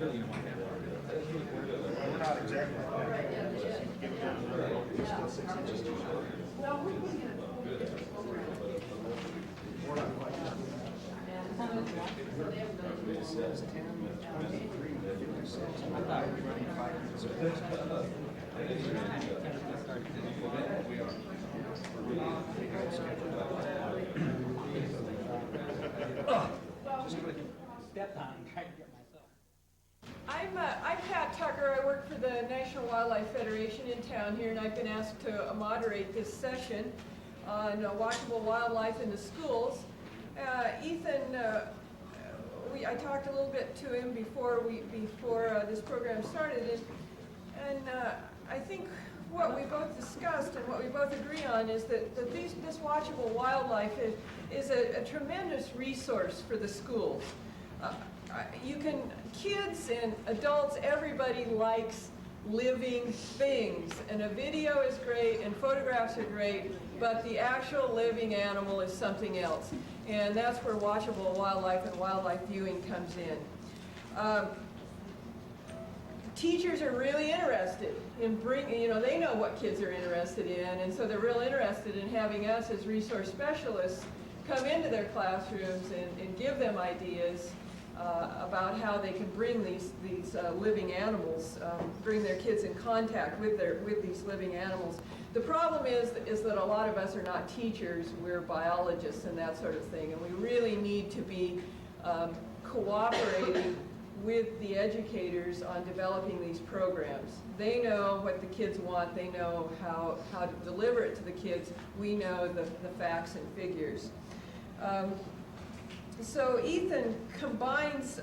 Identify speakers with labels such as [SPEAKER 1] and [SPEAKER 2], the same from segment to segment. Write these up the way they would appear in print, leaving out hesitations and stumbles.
[SPEAKER 1] We're not exactly like that. Give them it's still 6 inches too short. We're not quite that. It says 10, 23, 56. I thought we were running 5 minutes.
[SPEAKER 2] Stepped on and tried to get myself.
[SPEAKER 3] I'm Pat Tucker. I work for the National Wildlife Federation in town here, and I've been asked to moderate this session on watchable wildlife in the schools. Ethan, I talked a little bit to him before this program started, and I think what we both discussed and what we both agree on is that this watchable wildlife is a tremendous resource for the schools. Kids and adults, everybody likes living things, and a video is great and photographs are great, but the actual living animal is something else, and that's where watchable wildlife and wildlife viewing comes in. Teachers are really interested in bringing, they know what kids are interested in, and so they're real interested in having us as resource specialists come into their classrooms and give them ideas about how they can bring these living animals, bring their kids in contact with these living animals. The problem is that a lot of us are not teachers, we're biologists and that sort of thing, and we really need to be cooperating with the educators on developing these programs. They know what the kids want, they know how to deliver it to the kids, we know the facts and figures. So Ethan combines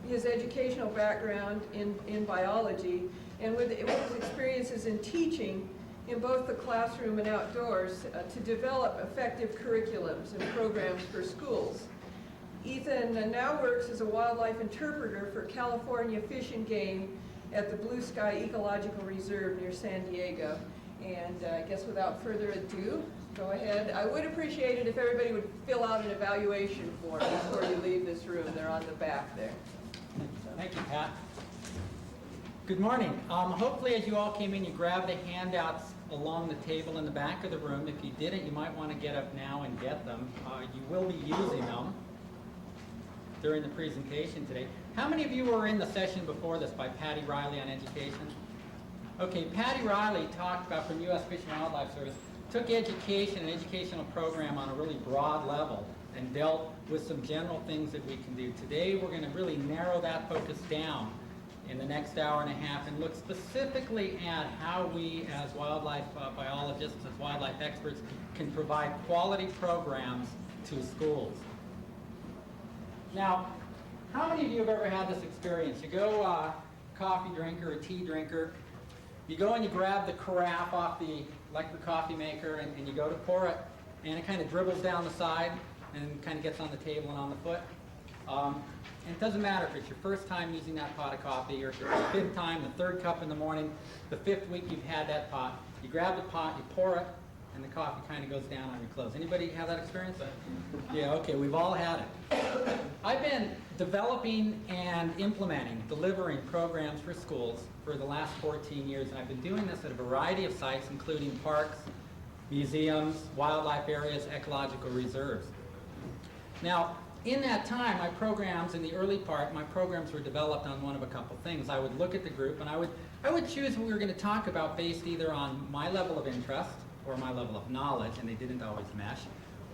[SPEAKER 3] his educational background in biology and with his experiences in teaching in both the classroom and outdoors to develop effective curriculums and programs for schools. Ethan now works as a wildlife interpreter for California Fish and Game at the Blue Sky Ecological Reserve near San Diego. And I guess without further ado, go ahead. I would appreciate it if everybody would fill out an evaluation form before you leave this room. They're on the back there.
[SPEAKER 2] Thank you, Pat. Good morning. Hopefully as you all came in, you grabbed the handouts along the table in the back of the room. If you didn't, you might want to get up now and get them. You will be using them during the presentation today. How many of you were in the session before this by Patty Riley on education? Okay, Patty Riley talked about, from U.S. Fish and Wildlife Service, took education and educational program on a really broad level and dealt with some general things that we can do. Today we're going to really narrow that focus down in the next hour and a half and look specifically at how we as wildlife biologists, as wildlife experts, can provide quality programs to schools. Now, how many of you have ever had this experience? You go coffee drinker, a tea drinker, you go and you grab the carafe off the electric coffee maker and you go to pour it, and it kind of dribbles down the side and kind of gets on the table and on the foot. And it doesn't matter if it's your first time using that pot of coffee or if it's the fifth time, the third cup in the morning, the fifth week you've had that pot. You grab the pot, you pour it, and the coffee kind of goes down on your clothes. Anybody have that experience? Yeah, okay, we've all had it. I've been developing and implementing, delivering programs for schools for the last 14 years, and I've been doing this at a variety of sites, including parks, museums, wildlife areas, ecological reserves. Now, in that time, my programs, in the early part, my programs were developed on one of a couple things. I would look at the group and I would choose what we were going to talk about based either on my level of interest or my level of knowledge, and they didn't always mesh,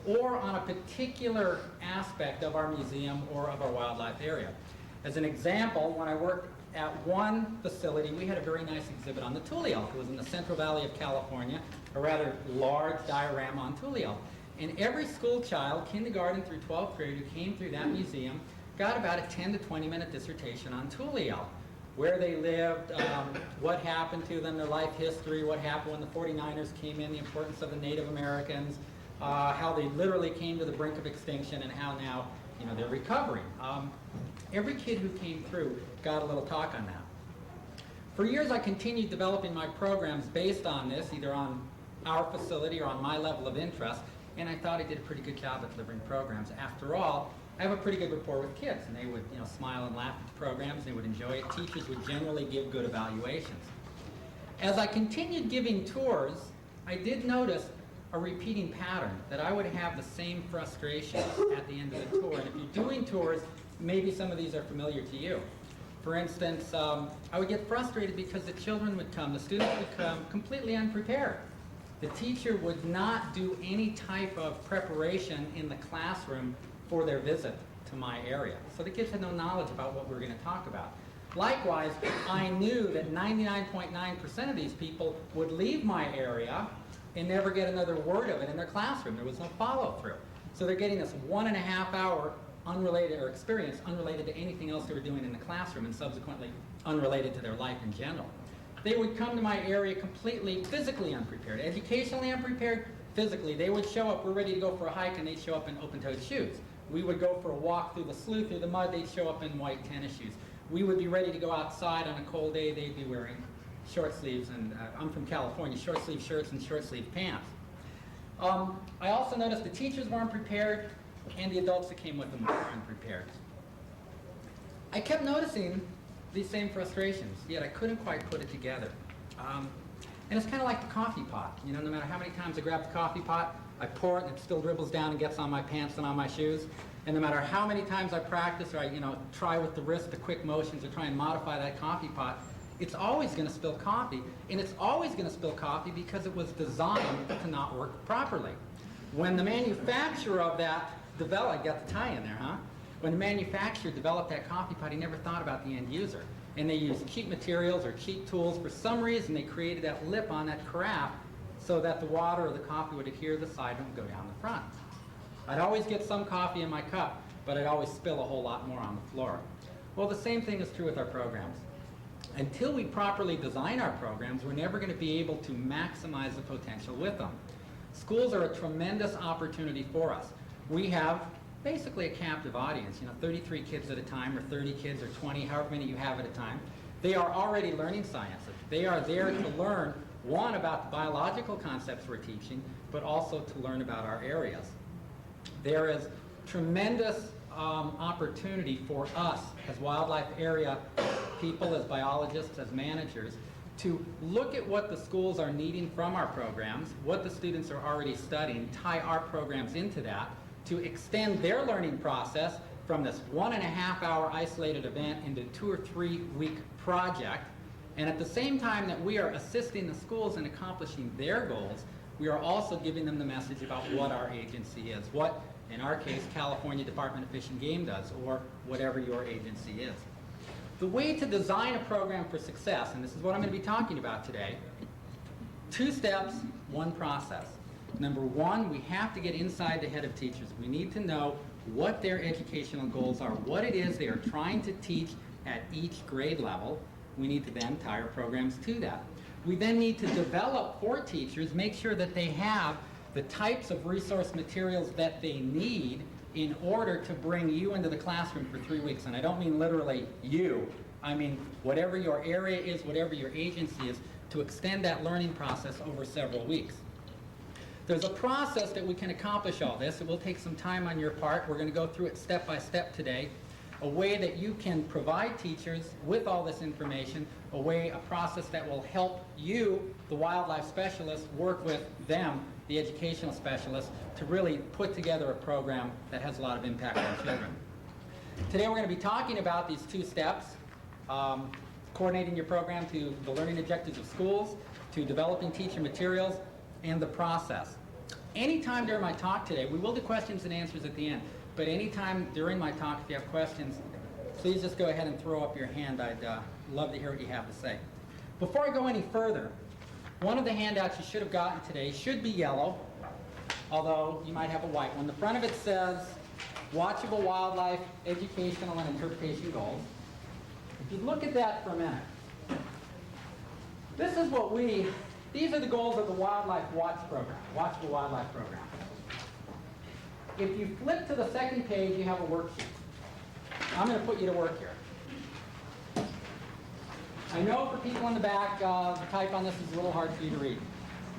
[SPEAKER 2] or on a particular aspect of our museum or of our wildlife area. As an example, when I worked at one facility, we had a very nice exhibit on the Tule elk. It was in the Central Valley of California, a rather large diorama on Tule elk. And every school child, kindergarten through 12th grade, who came through that museum got about a 10 to 20 minute dissertation on Tule elk. Where they lived, what happened to them, their life history, what happened when the 49ers came in, the importance of the Native Americans, how they literally came to the brink of extinction, and how now they're recovering. Every kid who came through got a little talk on that. For years I continued developing my programs based on this, either on our facility or on my level of interest, and I thought I did a pretty good job at delivering programs. After all, I have a pretty good rapport with kids, and they would, smile and laugh at the programs. They would enjoy it. Teachers would generally give good evaluations. As I continued giving tours, I did notice a repeating pattern, that I would have the same frustrations at the end of the tour. And if you're doing tours, maybe some of these are familiar to you. For instance, I would get frustrated because the children would come, the students would come completely unprepared. The teacher would not do any type of preparation in the classroom for their visit to my area. So the kids had no knowledge about what we were going to talk about. Likewise, I knew that 99.9% of these people would leave my area and never get another word of it in their classroom. There was no follow-through. So they're getting this 1.5 hour unrelated or experience unrelated to anything else they were doing in the classroom, and subsequently unrelated to their life in general. They would come to my area completely physically unprepared, educationally unprepared, physically. They would show up, we're ready to go for a hike, and they'd show up in open-toed shoes. We would go for a walk through the slough, through the mud, they'd show up in white tennis shoes. We would be ready to go outside on a cold day, they'd be wearing short sleeves, and I'm from California, short sleeve shirts and short sleeve pants. I also noticed the teachers weren't prepared, and the adults that came with them were unprepared. I kept noticing these same frustrations, yet I couldn't quite put it together. And it's kind of like the coffee pot. No matter how many times I grab the coffee pot, I pour it and it still dribbles down and gets on my pants and on my shoes. And no matter how many times I practice or I try with the wrist, the quick motions, or try and modify that coffee pot, it's always going to spill coffee. And it's always going to spill coffee because it was designed to not work properly. When the manufacturer of that developed, got the tie in there, huh? When the manufacturer developed that coffee pot, he never thought about the end user. And they used cheap materials or cheap tools. For some reason, they created that lip on that carafe so that the water or the coffee would adhere to the side and go down the front. I'd always get some coffee in my cup, but I'd always spill a whole lot more on the floor. Well, the same thing is true with our programs. Until we properly design our programs, we're never going to be able to maximize the potential with them. Schools are a tremendous opportunity for us. We have basically a captive audience, 33 kids at a time, or 30 kids, or 20, however many you have at a time. They are already learning sciences. They are there to learn, one, about the biological concepts we're teaching, but also to learn about our areas. There is tremendous opportunity for us as wildlife area people, as biologists, as managers, to look at what the schools are needing from our programs, what the students are already studying, tie our programs into that, to extend their learning process from this 1.5 hour isolated event into 2 or 3 week project. And at the same time that we are assisting the schools in accomplishing their goals, we are also giving them the message about what our agency is, what, in our case, California Department of Fish and Game does, or whatever your agency is. The way to design a program for success, and this is what I'm going to be talking about today, 2 steps, 1 process. Number 1, we have to get inside the head of teachers. We need to know what their educational goals are, what it is they are trying to teach at each grade level. We need to then tie our programs to that. We then need to develop for teachers, make sure that they have the types of resource materials that they need in order to bring you into the classroom for 3 weeks. And I don't mean literally you. I mean whatever your area is, whatever your agency is, to extend that learning process over several weeks. There's a process that we can accomplish all this. It will take some time on your part. We're going to go through it step by step today. A way that you can provide teachers with all this information, a process that will help you, the wildlife specialist, work with them, the educational specialists, to really put together a program that has a lot of impact on children. Today we're going to be talking about these 2 steps, coordinating your program to the learning objectives of schools, to developing teacher materials, and the process. Anytime during my talk today, we will do questions and answers at the end, but anytime during my talk, if you have questions, please just go ahead and throw up your hand. I'd love to hear what you have to say. Before I go any further, one of the handouts you should have gotten today should be yellow, although you might have a white one. The front of it says Watchable Wildlife Educational and Interpretation Goals. If you look at that for a minute, this is what these are the goals of the Wildlife Watch program, Watchable Wildlife program. If you flip to the second page, you have a worksheet. I'm going to put you to work here. I know for people in the back, the type on this is a little hard for you to read.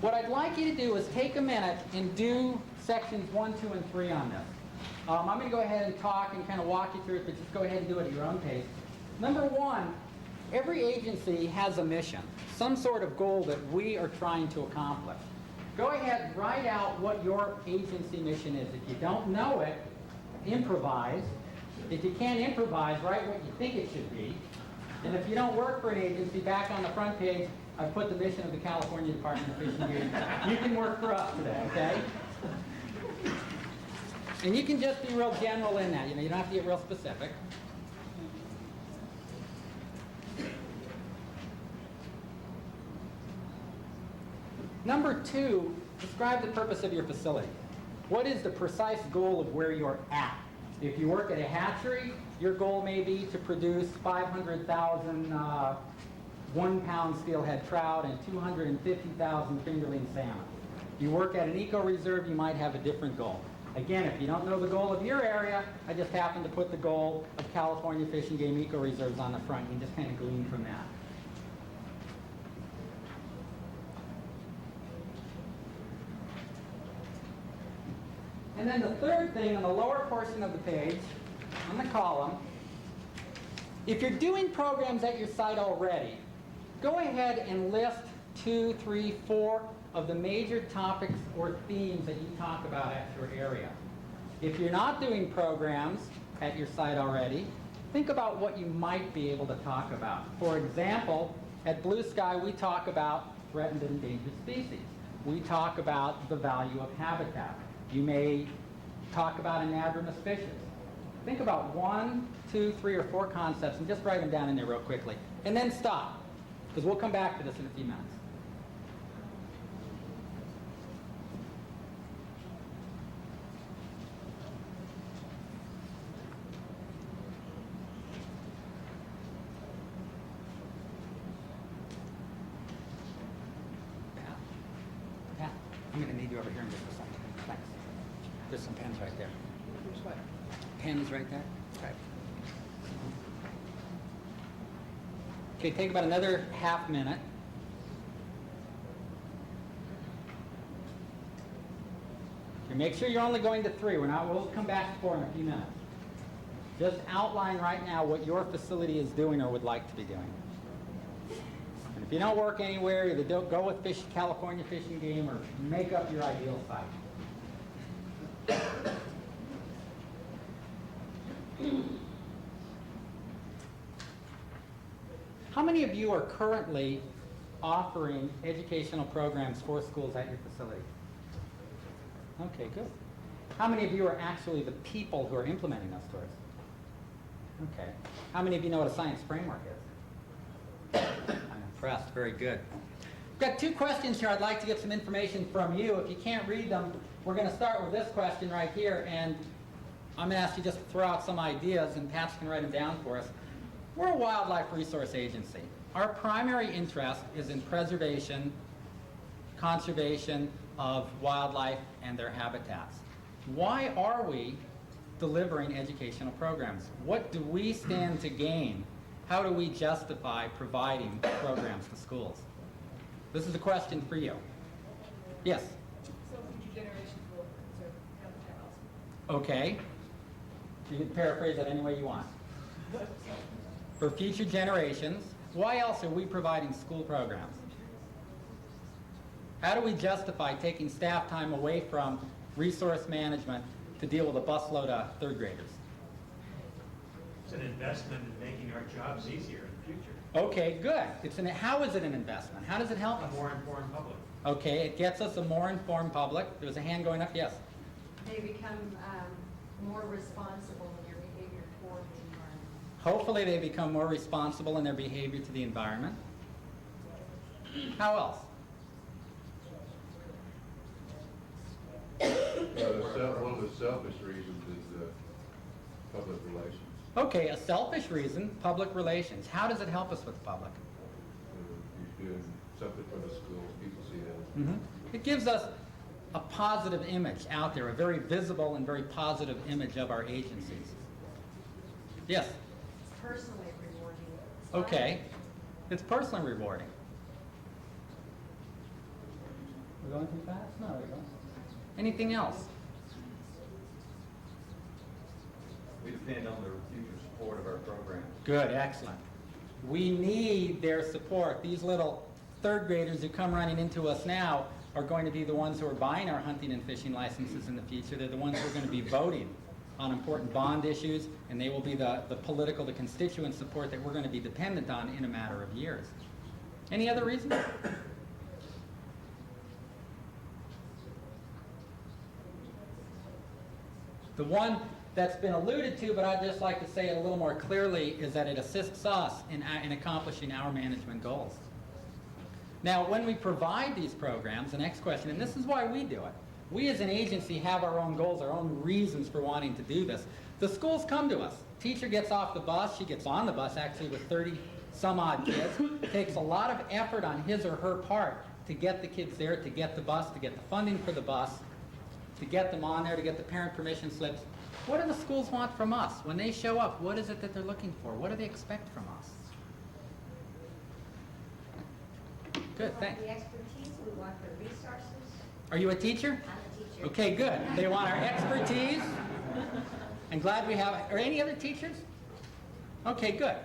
[SPEAKER 2] What I'd like you to do is take a minute and do sections 1, 2, and 3 on this. I'm going to go ahead and talk and kind of walk you through it, but just go ahead and do it at your own pace. Number one, every agency has a mission, some sort of goal that we are trying to accomplish. Go ahead, write out what your agency mission is. If you don't know it, improvise. If you can't improvise, write what you think it should be. And if you don't work for an agency, back on the front page, I've put the mission of the California Department of Fish and Game. You can work for us today, okay? And you can just be real general in that. You don't have to get real specific. Number two, describe the purpose of your facility. What is the precise goal of where you're at? If you work at a hatchery, your goal may be to produce 500,000 one-pound steelhead trout and 250,000 fingerling salmon. If you work at an eco-reserve, you might have a different goal. Again, if you don't know the goal of your area, I just happen to put the goal of California Fish and Game eco-reserves on the front. You can just kind of glean from that. And then the third thing on the lower portion of the page, on the column, if you're doing programs at your site already, go ahead and list 2, 3, 4 of the major topics or themes that you talk about at your area. If you're not doing programs at your site already, think about what you might be able to talk about. For example, at Blue Sky, we talk about threatened and endangered species. We talk about the value of habitat. You may talk about anadromous fishes. Think about 1, 2, 3, or 4 concepts and just write them down in there real quickly. And then stop, because we'll come back to this in a few minutes. Pat, I'm going to need you over here in just a second. Thanks. There's some pens right there.
[SPEAKER 3] Here's what?
[SPEAKER 2] Pens right there. Okay, take about another half minute. Okay, make sure you're only going to 3. We'll come back to 4 in a few minutes. Just outline right now what your facility is doing or would like to be doing. And if you don't work anywhere, either don't go with California Fish and Game or make up your ideal site. How many of you are currently offering educational programs for schools at your facility? Okay, good. How many of you are actually the people who are implementing those stories? Okay. How many of you know what a science framework is? I'm impressed. Very good. I've got 2 questions here. I'd like to get some information from you. If you can't read them, we're going to start with this question right here, and I'm going to ask you just to throw out some ideas, and Pat can write them down for us. We're a wildlife resource agency. Our primary interest is in preservation, conservation of wildlife and their habitats. Why are we delivering educational programs? What do we stand to gain? How do we justify providing programs to schools? This is a question for you. Yes?
[SPEAKER 4] So future generations will conserve habitat also.
[SPEAKER 2] Okay. You can paraphrase that any way you want. For future generations, why else are we providing school programs? How do we justify taking staff time away from resource management to deal with a busload of 3rd graders?
[SPEAKER 5] It's an investment in making our jobs easier in the future.
[SPEAKER 2] Okay, good. How is it an investment? How does it help
[SPEAKER 5] A
[SPEAKER 2] us?
[SPEAKER 5] more informed public.
[SPEAKER 2] Okay, it gets us a more informed public. There was a hand going up. Yes.
[SPEAKER 6] They become more responsible in their behavior toward the environment.
[SPEAKER 2] Hopefully they become more responsible in their behavior to the environment. How else?
[SPEAKER 7] One of the selfish reasons is public relations.
[SPEAKER 2] Okay, a selfish reason, public relations. How does it help us with the public?
[SPEAKER 7] You're doing something for the schools, people see that.
[SPEAKER 2] It gives us a positive image out there, a very visible and very positive image of our agencies. Yes?
[SPEAKER 6] It's personally rewarding.
[SPEAKER 2] Okay. It's personally rewarding. We're going too fast? No, we're going. Anything else?
[SPEAKER 8] depend on the future support of our programs.
[SPEAKER 2] Good, excellent. We need their support. These little third graders who come running into us now are going to be the ones who are buying our hunting and fishing licenses in the future. They're the ones who are going to be voting on important bond issues, and they will be the political, the constituent support that we're going to be dependent on in a matter of years. Any other reasons? The one that's been alluded to, but I'd just like to say it a little more clearly, is that it assists us in accomplishing our management goals. Now, when we provide these programs, the next question, and this is why we do it, we as an agency have our own goals, our own reasons for wanting to do this. The schools come to us. Teacher gets off the bus, she gets on the bus actually with 30 some odd kids. It takes a lot of effort on his or her part to get the kids there, to get the bus, to get the funding for the bus, to get them on there, to get the parent permission slips. What do the schools want from us? When they show up, what is it that they're looking for? What do they expect from us? Good, thanks.
[SPEAKER 9] We want the expertise, we want the resources.
[SPEAKER 2] Are you a teacher?
[SPEAKER 9] I'm a teacher.
[SPEAKER 2] Okay, good. They want our expertise. I'm glad we have, are any other teachers? Okay, good.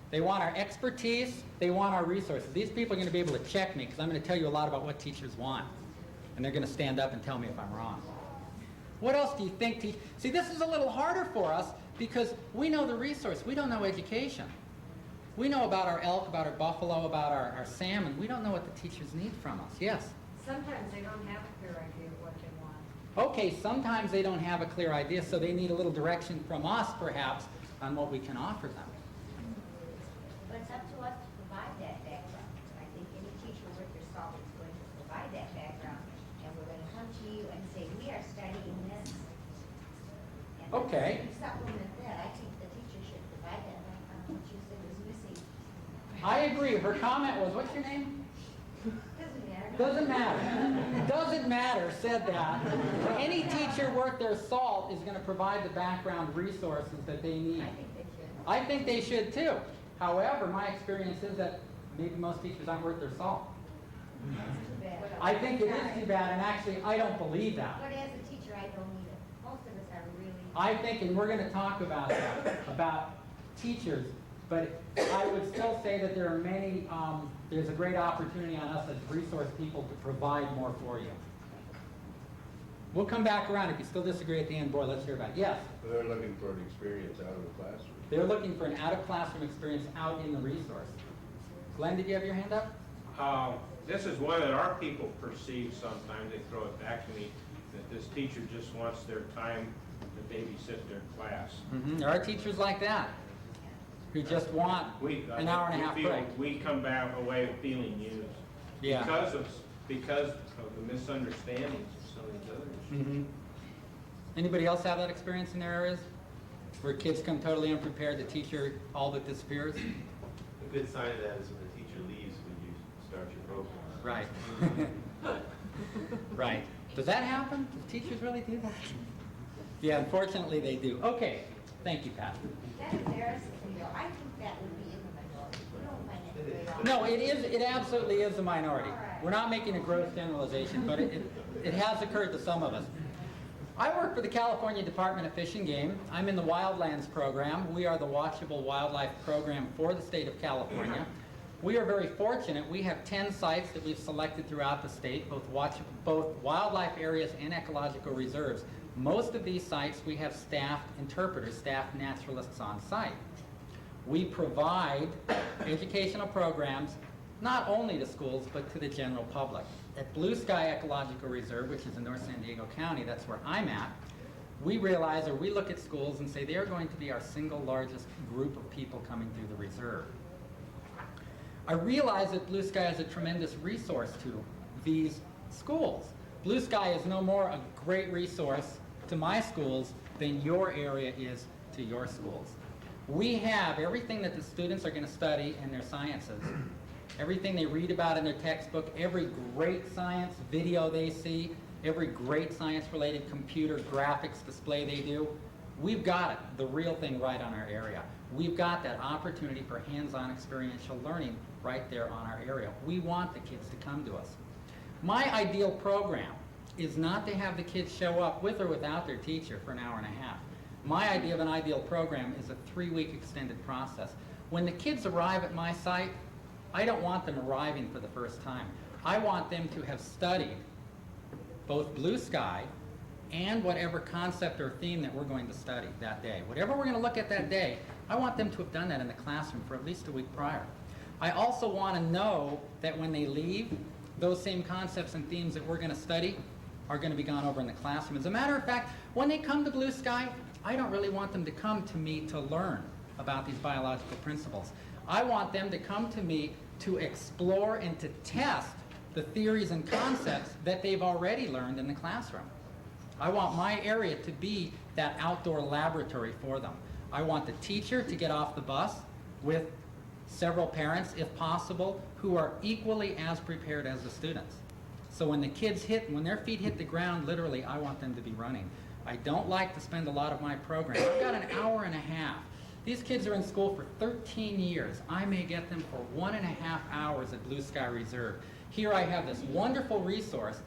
[SPEAKER 2] They want our expertise, they want our resources. These people are going to be able to check me because I'm going to tell you a lot about what teachers want. And they're going to stand up and tell me if I'm wrong. What else do you think? See, this is a little harder for us because we know the resource. We don't know education. We know about our elk, about our buffalo, about our salmon. We don't know what the teachers need from us. Yes?
[SPEAKER 6] Sometimes they don't have a clear idea of what they want.
[SPEAKER 2] Okay, sometimes they don't have a clear idea, so they need a little direction from us, perhaps, on what we can offer them.
[SPEAKER 9] But it's up to us to provide that background. I think any teacher worth their salt is going to provide that background. And we're going to come to you and say, we are studying this. And
[SPEAKER 2] Okay.
[SPEAKER 9] if you supplement that, I think the teacher should provide that background, what you said was missing.
[SPEAKER 2] I agree. Her comment was, what's your name?
[SPEAKER 9] Doesn't matter.
[SPEAKER 2] Doesn't matter. Doesn't matter said that. Any teacher worth their salt is going to provide the background resources that they need.
[SPEAKER 9] I think they should.
[SPEAKER 2] I think they should too. However, my experience is that maybe most teachers aren't worth their salt.
[SPEAKER 9] That's too bad.
[SPEAKER 2] I think it is too bad, and actually, I don't believe that.
[SPEAKER 9] But as a teacher, I don't need it. Most of us are really.
[SPEAKER 2] I think, and we're going to talk about that, about teachers, but I would still say that there are many, there's a great opportunity on us as resource people to provide more for you. We'll come back around. If you still disagree at the end, boy, let's hear about it. Yes?
[SPEAKER 7] They're looking for an experience out of the classroom.
[SPEAKER 2] They're looking for an out-of-classroom experience out in the resource. Glenn, did you have your hand up?
[SPEAKER 10] This is one that our people perceive sometimes. They throw it back to me that this teacher just wants their time to babysit their class.
[SPEAKER 2] There are teachers like that who just want an hour and a half break.
[SPEAKER 10] We come back away feeling used
[SPEAKER 2] Yeah.
[SPEAKER 10] because of the misunderstandings of some of these other issues.
[SPEAKER 2] Anybody else have that experience in their areas? Where kids come totally unprepared, the teacher all but disappears?
[SPEAKER 8] A good sign of that is when the teacher leaves when you start your program.
[SPEAKER 2] Right. Right. Does that happen? Do teachers really do that? Yeah, unfortunately they do. Okay. Thank you, Pat.
[SPEAKER 9] That embarrasses me, though. I think that would be in the minority. We don't find that very often.
[SPEAKER 2] No, it is. It absolutely is a minority. We're not making a gross generalization, but it has occurred to some of us. I work for the California Department of Fish and Game. I'm in the Wildlands program. We are the Watchable wildlife program for the state of California. We are very fortunate. We have 10 sites that we've selected throughout the state, both wildlife areas and ecological reserves. Most of these sites we have staffed interpreters, staffed naturalists on site. We provide educational programs not only to schools but to the general public. At Blue Sky Ecological Reserve, which is in North San Diego County, that's where I'm at, we realize, or we look at schools and say they are going to be our single largest group of people coming through the reserve. I realize that Blue Sky is a tremendous resource to these schools. Blue Sky is no more a great resource to my schools than your area is to your schools. We have everything that the students are going to study in their sciences, everything they read about in their textbook, every great science video they see, every great science-related computer graphics display they do. We've got it, the real thing right on our area. We've got that opportunity for hands-on experiential learning right there on our area. We want the kids to come to us. My ideal program is not to have the kids show up with or without their teacher for an hour and a half. My idea of an ideal program is a 3-week extended process. When the kids arrive at my site, I don't want them arriving for the first time. I want them to have studied both blue sky and whatever concept or theme that we're going to study that day. Whatever we're going to look at that day, I want them to have done that in the classroom for at least a week prior. I also want to know that when they leave, those same concepts and themes that we're going to study are going to be gone over in the classroom. As a matter of fact, when they come to Blue Sky, I don't really want them to come to me to learn about these biological principles. I want them to come to me to explore and to test the theories and concepts that they've already learned in the classroom. I want my area to be that outdoor laboratory for them. I want the teacher to get off the bus with several parents, if possible, who are equally as prepared as the students. So when the kids when their feet hit the ground, literally, I want them to be running. I don't like to spend a lot of my program. I've got an hour and a half. These kids are in school for 13 years. I may get them for 1.5 hours at Blue Sky Reserve. Here I have this wonderful resource.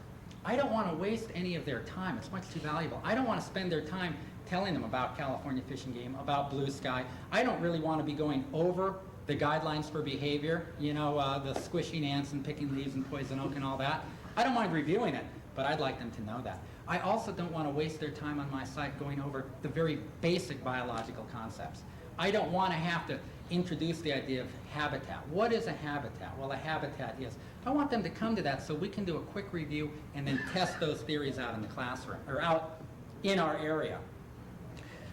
[SPEAKER 2] I don't want to waste any of their time. It's much too valuable. I don't want to spend their time telling them about California Fish and Game, about Blue Sky. I don't really want to be going over the guidelines for behavior, you know, the squishing ants and picking leaves and poison oak and all that. I don't mind reviewing it, but I'd like them to know that. I also don't want to waste their time on my site going over the very basic biological concepts. I don't want to have to introduce the idea of habitat. What is a habitat? Well, a habitat is, I want them to come to that so we can do a quick review and then test those theories out in the classroom, or out in our area.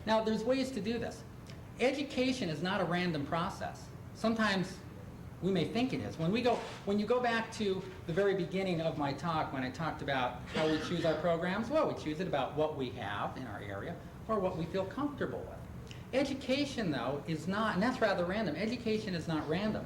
[SPEAKER 2] Now, there's ways to do this. Education is not a random process. Sometimes we may think it is. When you go back to the very beginning of my talk, when I talked about how we choose our programs, well, we choose it about what we have in our area or what we feel comfortable with. Education, though, is not, and that's rather random. Education is not random.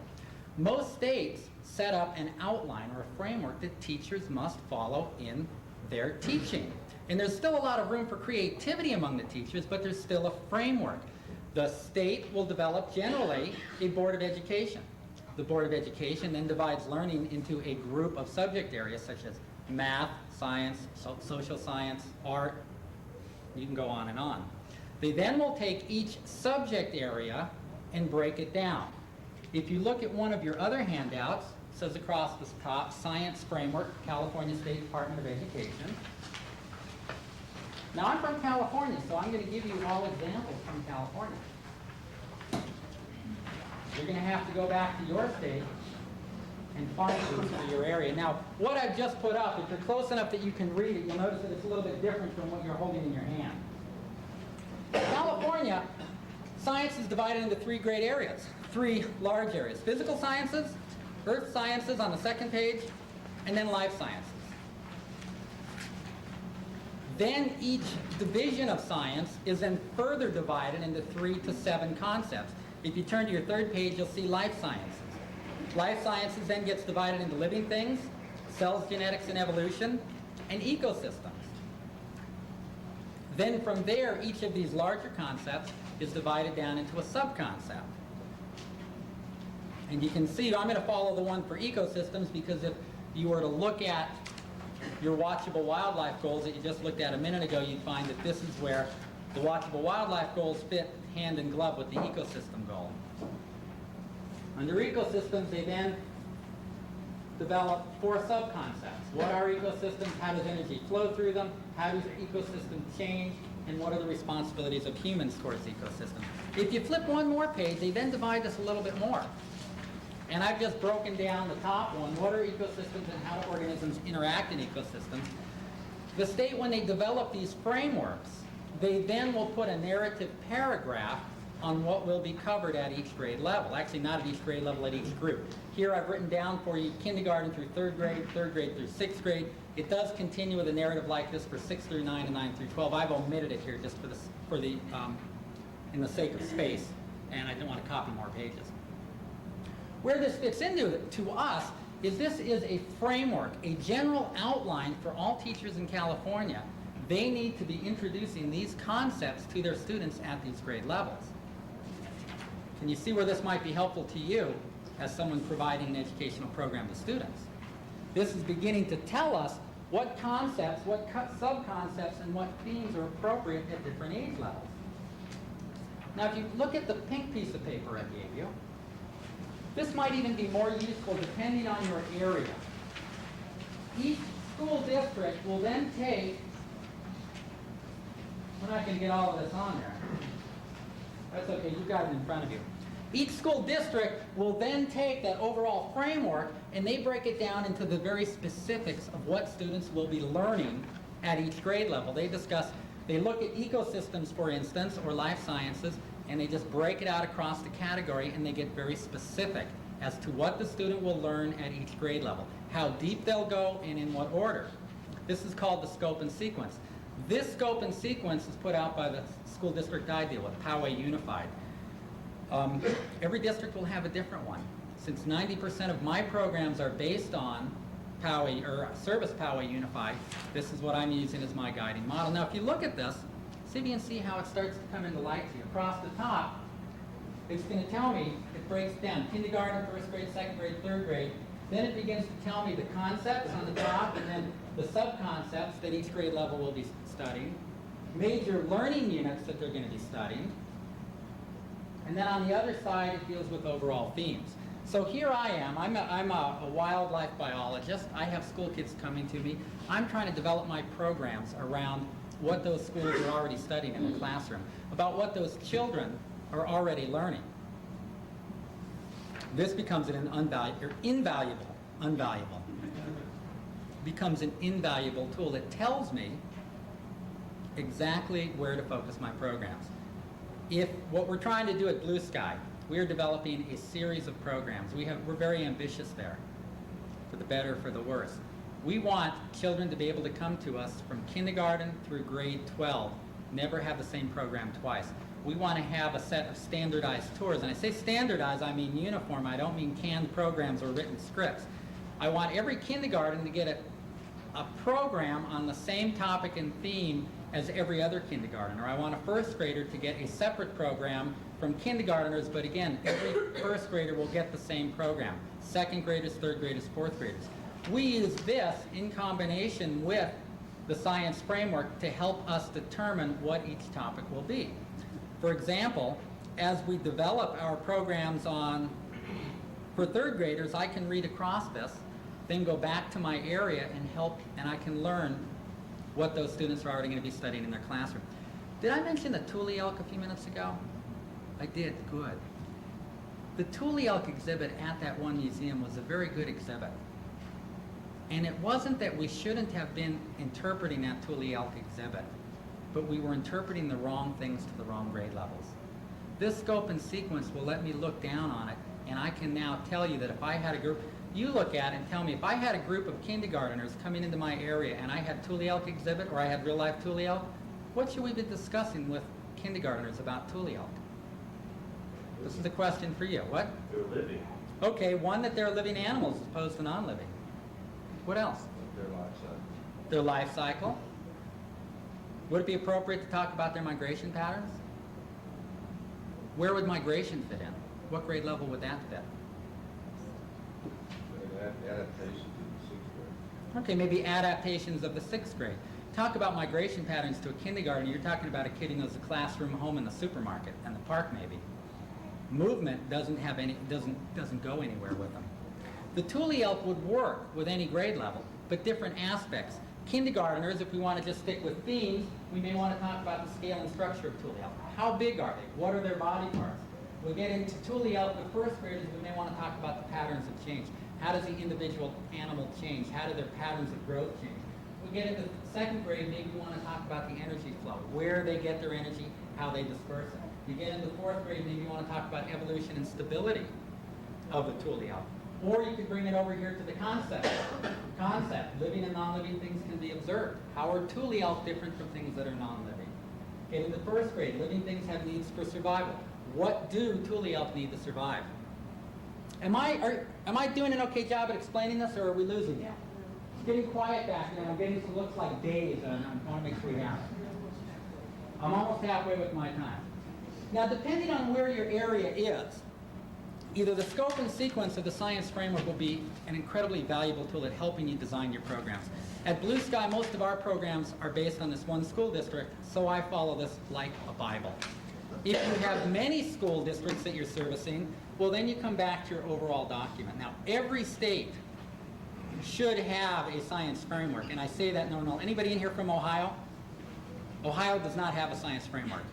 [SPEAKER 2] Most states set up an outline or a framework that teachers must follow in their teaching. And there's still a lot of room for creativity among the teachers, but there's still a framework. The state will develop, generally, a Board of Education. The Board of Education then divides learning into a group of subject areas such as math, science, social science, art. You can go on and on. They then will take each subject area and break it down. If you look at one of your other handouts, it says across the top, Science Framework, California State Department of Education. Now, I'm from California, so I'm going to give you all examples from California. You're going to have to go back to your state and find these for your area. Now, what I've just put up, if you're close enough that you can read it, you'll notice that it's a little bit different from what you're holding in your hand. California, science is divided into 3 great areas, 3 large areas. Physical sciences, earth sciences on the second page, and then life sciences. Then each division of science is then further divided into 3 to 7 concepts. If you turn to your third page, you'll see life sciences. Life sciences then gets divided into living things, cells, genetics, and evolution, and ecosystems. Then from there, each of these larger concepts is divided down into a sub-concept. And you can see, I'm going to follow the one for ecosystems because if you were to look at your Watchable Wildlife goals that you just looked at a minute ago, you'd find that this is where the Watchable Wildlife goals fit hand in glove with the ecosystem goal. Under ecosystems, they then develop 4 sub-concepts. What are ecosystems? How does energy flow through them? How does ecosystems change? And what are the responsibilities of humans towards ecosystems? If you flip one more page, they then divide this a little bit more. And I've just broken down the top one. What are ecosystems and how do organisms interact in ecosystems? The state, when they develop these frameworks, they then will put a narrative paragraph on what will be covered at each grade level. Actually, not at each grade level, at each group. Here I've written down for you kindergarten through 3rd grade through 6th grade. It does continue with a narrative like this for 6 through 9 and 9 through 12. I've omitted it here just in the sake of space, and I don't want to copy more pages. Where this fits into to us is this is a framework, a general outline for all teachers in California. They need to be introducing these concepts to their students at these grade levels. Can you see where this might be helpful to you as someone providing an educational program to students? This is beginning to tell us what concepts, what sub-concepts, and what themes are appropriate at different age levels. Now, if you look at the pink piece of paper I gave you, this might even be more useful depending on your area. Each school district will then take, we're not going to get all of this on there. That's okay, you've got it in front of you. Each school district will then take that overall framework and they break it down into the very specifics of what students will be learning at each grade level. They look at ecosystems, for instance, or life sciences, and they just break it out across the category and they get very specific as to what the student will learn at each grade level, how deep they'll go, and in what order. This is called the scope and sequence. This scope and sequence is put out by the school district I deal with, Poway Unified. Every district will have a different one. Since 90% of my programs are based on Poway, or Service Poway Unified, this is what I'm using as my guiding model. Now, if you look at this, see if you can see how it starts to come into light to you. Across the top, it's going to tell me, it breaks down, kindergarten, first grade, second grade, third grade. Then it begins to tell me the concepts on the top, and then the sub-concepts that each grade level will be studying, major learning units that they're going to be studying, and then on the other side, it deals with overall themes. So here I am. I'm a wildlife biologist. I have school kids coming to me. I'm trying to develop my programs around what those schools are already studying in the classroom, about what those children are already learning. This becomes an invaluable tool. It tells me exactly where to focus my programs. If what we're trying to do at Blue Sky, we're developing a series of programs. We're very ambitious there, for the better, for the worse. We want children to be able to come to us from kindergarten through grade 12, never have the same program twice. We want to have a set of standardized tours. And I say standardized, I mean uniform. I don't mean canned programs or written scripts. I want every kindergarten to get a program on the same topic and theme as every other kindergarten. Or I want a first grader to get a separate program from kindergartners, but again, every first grader will get the same program. Second graders, third graders, fourth graders. We use this in combination with the science framework to help us determine what each topic will be. For example, as we develop our programs for third graders, I can read across this, then go back to my area and I can learn what those students are already going to be studying in their classroom. Did I mention the Thule elk a few minutes ago? I did, good. The Thule elk exhibit at that one museum was a very good exhibit. And it wasn't that we shouldn't have been interpreting that Thule elk exhibit, but we were interpreting the wrong things to the wrong grade levels. This scope and sequence will let me look down on it, and I can now tell you that if I had a group, you look at it and tell me, if I had a group of kindergarteners coming into my area and I had Thule elk exhibit or I had real life Thule elk, what should we be discussing with kindergarteners about Thule elk? This is a question for you. What?
[SPEAKER 8] They're living.
[SPEAKER 2] Okay, one, that they're living animals as opposed to non-living. What else?
[SPEAKER 7] Their life cycle.
[SPEAKER 2] Their life cycle. Would it be appropriate to talk about their migration patterns? Where would migration fit in? What grade level would that fit?
[SPEAKER 7] Adaptation to the 6th grade.
[SPEAKER 2] Okay, maybe adaptations of the 6th grade. Talk about migration patterns to a kindergarten. You're talking about a kid who knows the classroom, home, and the supermarket, and the park maybe. Movement doesn't go anywhere with them. The Thule elk would work with any grade level, but different aspects. Kindergarteners, if we want to just stick with themes, we may want to talk about the scale and structure of Thule elk. How big are they? What are their body parts? We get into Thule elk with first graders, we may want to talk about the patterns of change. How does the individual animal change? How do their patterns of growth change? We get into second grade, maybe we want to talk about the energy flow, where they get their energy, how they disperse it. You get into fourth grade, maybe you want to talk about evolution and stability of the Thule elk. Or you could bring it over here to the concept. Living and non-living things can be observed. How are Thule elk different from things that are non-living? Get into first grade, living things have needs for survival. What do Thule elk need to survive? Am I doing an okay job at explaining this, or are we losing you? It's getting quiet back there. I'm getting some looks like days, and I want to make sure we have it. I'm almost halfway with my time. Now, depending on where your area is, either the scope and sequence of the science framework will be an incredibly valuable tool at helping you design your programs. At Blue Sky, most of our programs are based on this one school district, so I follow this like a Bible. If you have many school districts that you're servicing, well, then you come back to your overall document. Now, every state should have a science framework, and I say that no. Anybody in here from Ohio? Ohio does not have a science framework.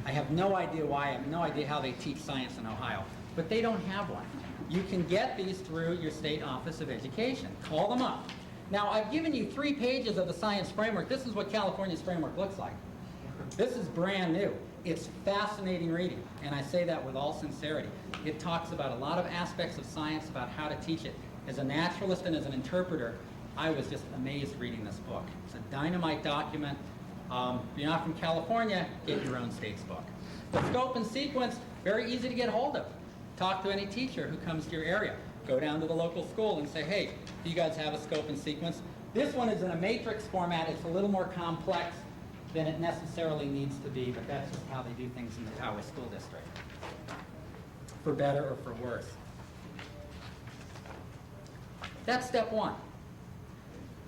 [SPEAKER 2] I have no idea why. I have no idea how they teach science in Ohio, but they don't have one. You can get these through your state office of education. Call them up. Now, I've given you 3 pages of the science framework. This is what California's framework looks like. This is brand new. It's fascinating reading, and I say that with all sincerity. It talks about a lot of aspects of science, about how to teach it. As a naturalist and as an interpreter, I was just amazed reading this book. It's a dynamite document. If you're not from California, get your own state's book. The scope and sequence, very easy to get hold of. Talk to any teacher who comes to your area. Go down to the local school and say, hey, do you guys have a scope and sequence? This one is in a matrix format. It's a little more complex than it necessarily needs to be, but that's just how they do things in the Poway School District, for better or for worse. That's step 1.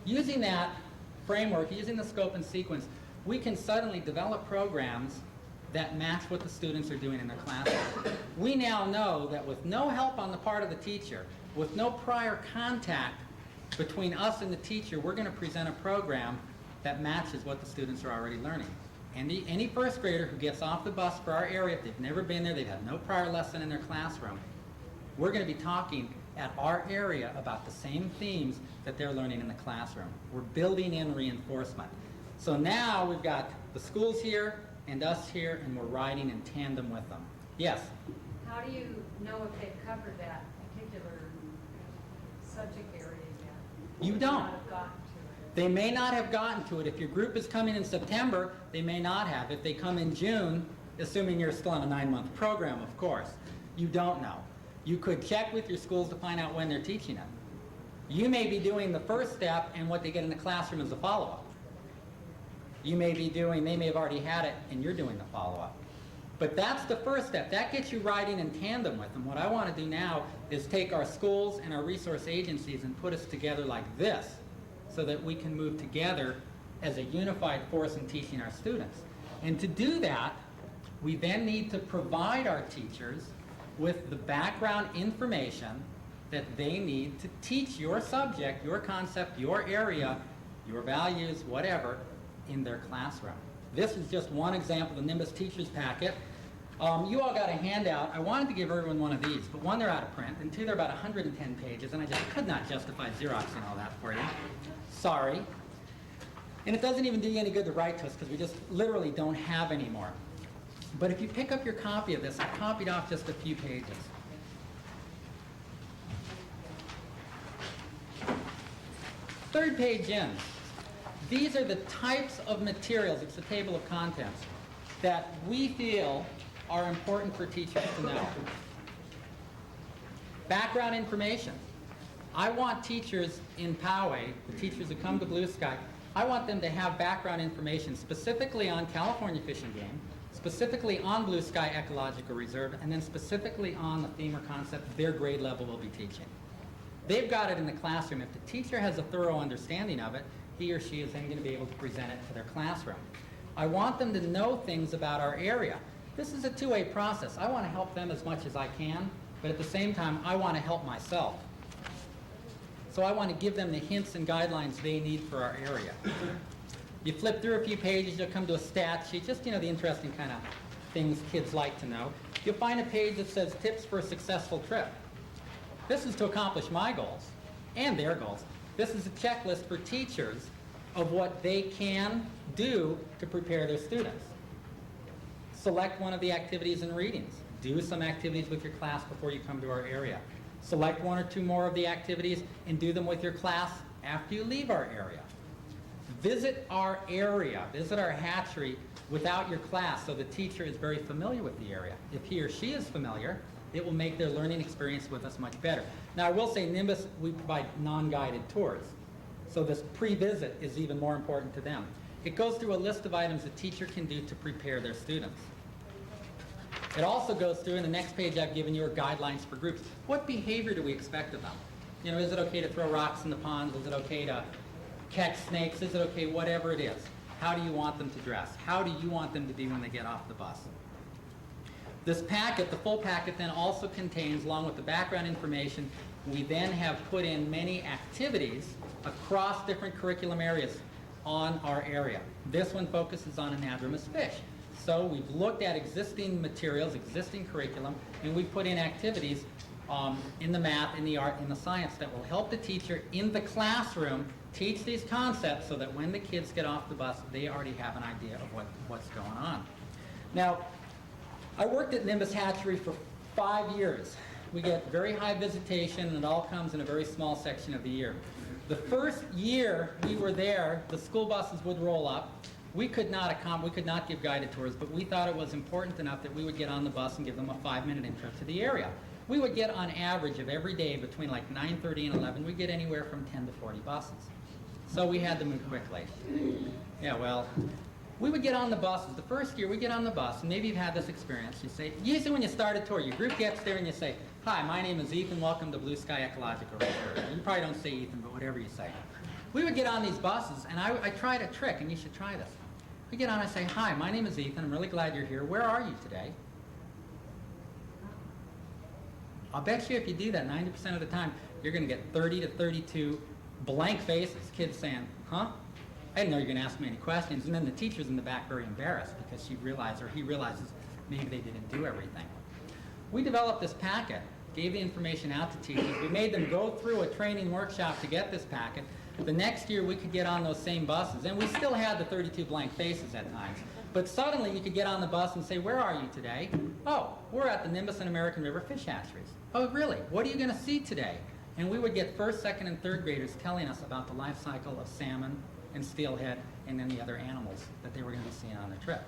[SPEAKER 2] Using that framework, using the scope and sequence, we can suddenly develop programs that match what the students are doing in their classroom. We now know that with no help on the part of the teacher, with no prior contact between us and the teacher, we're going to present a program that matches what the students are already learning. Any first grader who gets off the bus for our area, if they've never been there, they've had no prior lesson in their classroom, we're going to be talking at our area about the same themes that they're learning in the classroom. We're building in reinforcement. So now we've got the schools here and us here, and we're riding in tandem with them. Yes?
[SPEAKER 6] How do you know if they've covered that particular subject area yet?
[SPEAKER 2] You
[SPEAKER 6] Or
[SPEAKER 2] don't.
[SPEAKER 6] not have gotten to it?
[SPEAKER 2] They may not have gotten to it. If your group is coming in September, they may not have. If they come in June, assuming you're still on a 9-month program, of course, you don't know. You could check with your schools to find out when they're teaching it. You may be doing the first step, and what they get in the classroom is a follow-up. You may be doing, they may have already had it, and you're doing the follow-up. But that's the first step. That gets you riding in tandem with them. What I want to do now is take our schools and our resource agencies and put us together like this, so that we can move together as a unified force in teaching our students. And to do that, we then need to provide our teachers with the background information that they need to teach your subject, your concept, your area, your values, whatever, in their classroom. This is just one example, the Nimbus Teachers Packet. You all got a handout. I wanted to give everyone one of these, but 1, they're out of print, and 2, they're about 110 pages, and I just could not justify Xeroxing all that for you. Sorry. And it doesn't even do you any good to write to us, because we just literally don't have any more. But if you pick up your copy of this, I copied off just a few pages. Third page in. These are the types of materials, it's a table of contents, that we feel are important for teachers to know. Background information. I want teachers in Poway, the teachers who come to Blue Sky, I want them to have background information specifically on California Fish and Game, specifically on Blue Sky Ecological Reserve, and then specifically on the theme or concept their grade level will be teaching. They've got it in the classroom. If the teacher has a thorough understanding of it, he or she is then going to be able to present it to their classroom. I want them to know things about our area. This is a two-way process. I want to help them as much as I can, but at the same time, I want to help myself. So I want to give them the hints and guidelines they need for our area. You flip through a few pages, you'll come to a stat sheet, just, the interesting kind of things kids like to know. You'll find a page that says tips for a successful trip. This is to accomplish my goals and their goals. This is a checklist for teachers of what they can do to prepare their students. Select one of the activities and readings. Do some activities with your class before you come to our area. Select 1 or 2 more of the activities and do them with your class after you leave our area. Visit our area, visit our hatchery without your class so the teacher is very familiar with the area. If he or she is familiar, it will make their learning experience with us much better. Now I will say Nimbus, we provide non-guided tours. So this pre-visit is even more important to them. It goes through a list of items the teacher can do to prepare their students. It also goes through, in the next page I've given you, are guidelines for groups. What behavior do we expect of them? Is it okay to throw rocks in the ponds? Is it okay to catch snakes? Is it okay, whatever it is? How do you want them to dress? How do you want them to be when they get off the bus? This packet, the full packet, then also contains, along with the background information, we then have put in many activities across different curriculum areas on our area. This one focuses on anadromous fish. So we've looked at existing materials, existing curriculum, and we've put in activities in the math, in the art, in the science that will help the teacher in the classroom teach these concepts so that when the kids get off the bus, they already have an idea of what's going on. Now, I worked at Nimbus Hatchery for 5 years. We get very high visitation, and it all comes in a very small section of the year. The first year we were there, the school buses would roll up. We could not give guided tours, but we thought it was important enough that we would get on the bus and give them a 5-minute intro to the area. We would get on average of every day between like 9:30 and 11, we'd get anywhere from 10 to 40 buses. So we had to move quickly. Yeah, well, we would get on the buses. The first year we get on the bus, and maybe you've had this experience. You say, usually when you start a tour, your group gets there and you say, "Hi, my name is Ethan, welcome to Blue Sky Ecological Research." You probably don't say Ethan, but whatever you say. We would get on these buses, and I tried a trick, and you should try this. We get on, I say, "Hi, my name is Ethan, I'm really glad you're here. Where are you today?" I'll bet you if you do that 90% of the time, you're going to get 30 to 32 blank faces, kids saying, "Huh? I didn't know you were going to ask me any questions." And then the teacher's in the back very embarrassed because he realizes maybe they didn't do everything. We developed this packet, gave the information out to teachers. We made them go through a training workshop to get this packet. The next year we could get on those same buses, and we still had the 32 blank faces at times. But suddenly you could get on the bus and say, "Where are you today?" "Oh, we're at the Nimbus and American River Fish Hatcheries." "Oh, really? What are you going to see today?" And we would get first, second, and third graders telling us about the life cycle of salmon and steelhead and then the other animals that they were going to be seeing on their trip.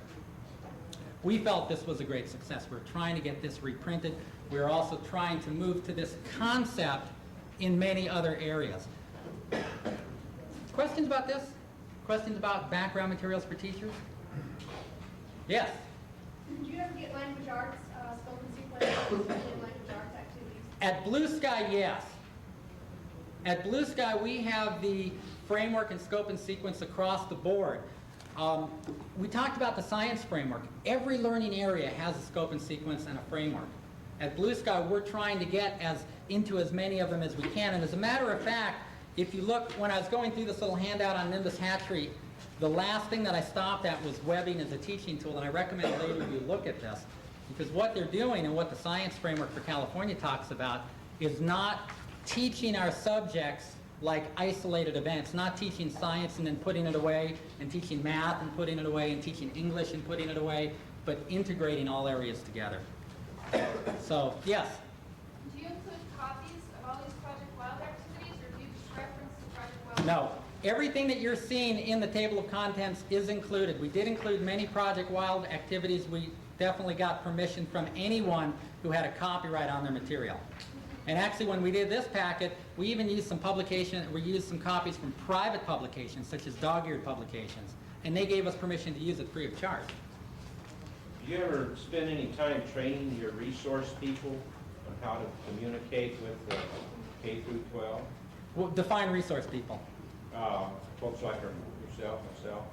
[SPEAKER 2] We felt this was a great success. We're trying to get this reprinted. We're also trying to move to this concept in many other areas. Questions about this? Questions about background materials for teachers? Yes?
[SPEAKER 4] Did you ever get language arts, scope and sequence, language arts activities?
[SPEAKER 2] At Blue Sky, yes. At Blue Sky, we have the framework and scope and sequence across the board. We talked about the science framework. Every learning area has a scope and sequence and a framework. At Blue Sky, we're trying to get into as many of them as we can. And as a matter of fact, if you look, when I was going through this little handout on Nimbus Hatchery, the last thing that I stopped at was webbing as a teaching tool, and I recommend later you look at this, because what they're doing and what the science framework for California talks about is not teaching our subjects like isolated events, not teaching science and then putting it away, and teaching math and putting it away, and teaching English and putting it away, but integrating all areas together. So, yes?
[SPEAKER 4] Do you include copies of all these Project Wild activities, or do you just reference the Project Wild?
[SPEAKER 2] No. Everything that you're seeing in the table of contents is included. We did include many Project Wild activities. We definitely got permission from anyone who had a copyright on their material. And actually, when we did this packet, we even used some copies from private publications, such as dog-eared publications, and they gave us permission to use it free of charge.
[SPEAKER 10] Do you ever spend any time training your resource people on how to communicate with K through 12?
[SPEAKER 2] Well, define resource people.
[SPEAKER 10] Folks like yourself, myself,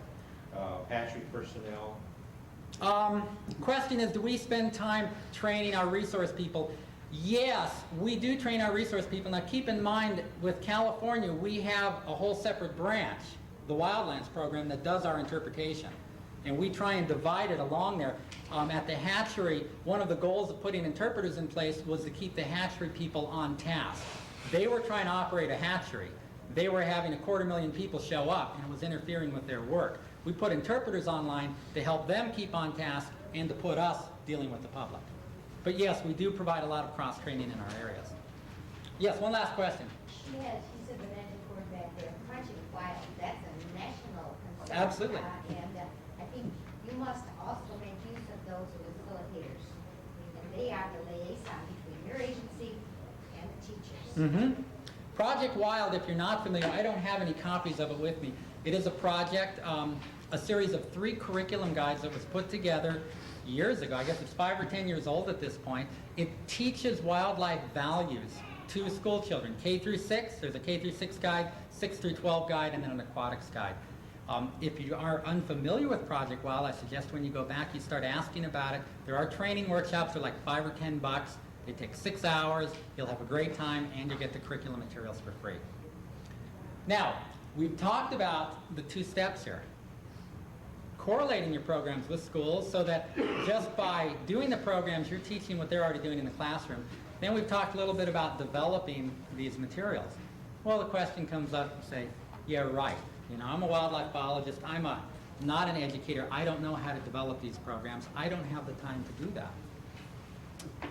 [SPEAKER 10] hatchery personnel.
[SPEAKER 2] Question is, do we spend time training our resource people? Yes, we do train our resource people. Now keep in mind, with California, we have a whole separate branch, the Wildlands program, that does our interpretation. And we try and divide it along there. At the hatchery, one of the goals of putting interpreters in place was to keep the hatchery people on task. They were trying to operate a hatchery. They were having 250,000 people show up, and it was interfering with their work. We put interpreters online to help them keep on task and to put us dealing with the public. But yes, we do provide a lot of cross-training in our areas. Yes, one last question.
[SPEAKER 9] She said the magic word back there, Project Wild, that's a national concern.
[SPEAKER 2] Absolutely.
[SPEAKER 9] And I think you must also make use of those facilitators. And they are the liaison between your agency and the teachers.
[SPEAKER 2] Mm-hmm. Project Wild, if you're not familiar, I don't have any copies of it with me. It is a project, a series of 3 curriculum guides that was put together years ago. I guess it's 5 or 10 years old at this point. It teaches wildlife values to school children. K through 6, there's a K through 6 guide, 6 through 12 guide, and then an aquatics guide. If you are unfamiliar with Project Wild, I suggest when you go back, you start asking about it. There are training workshops. They're like $5 or $10. They take 6 hours. You'll have a great time, and you'll get the curriculum materials for free. Now, we've talked about the 2 steps here. Correlating your programs with schools so that just by doing the programs, you're teaching what they're already doing in the classroom. Then we've talked a little bit about developing these materials. Well, the question comes up and say, yeah, right. You know, I'm a wildlife biologist. I'm not an educator. I don't know how to develop these programs. I don't have the time to do that.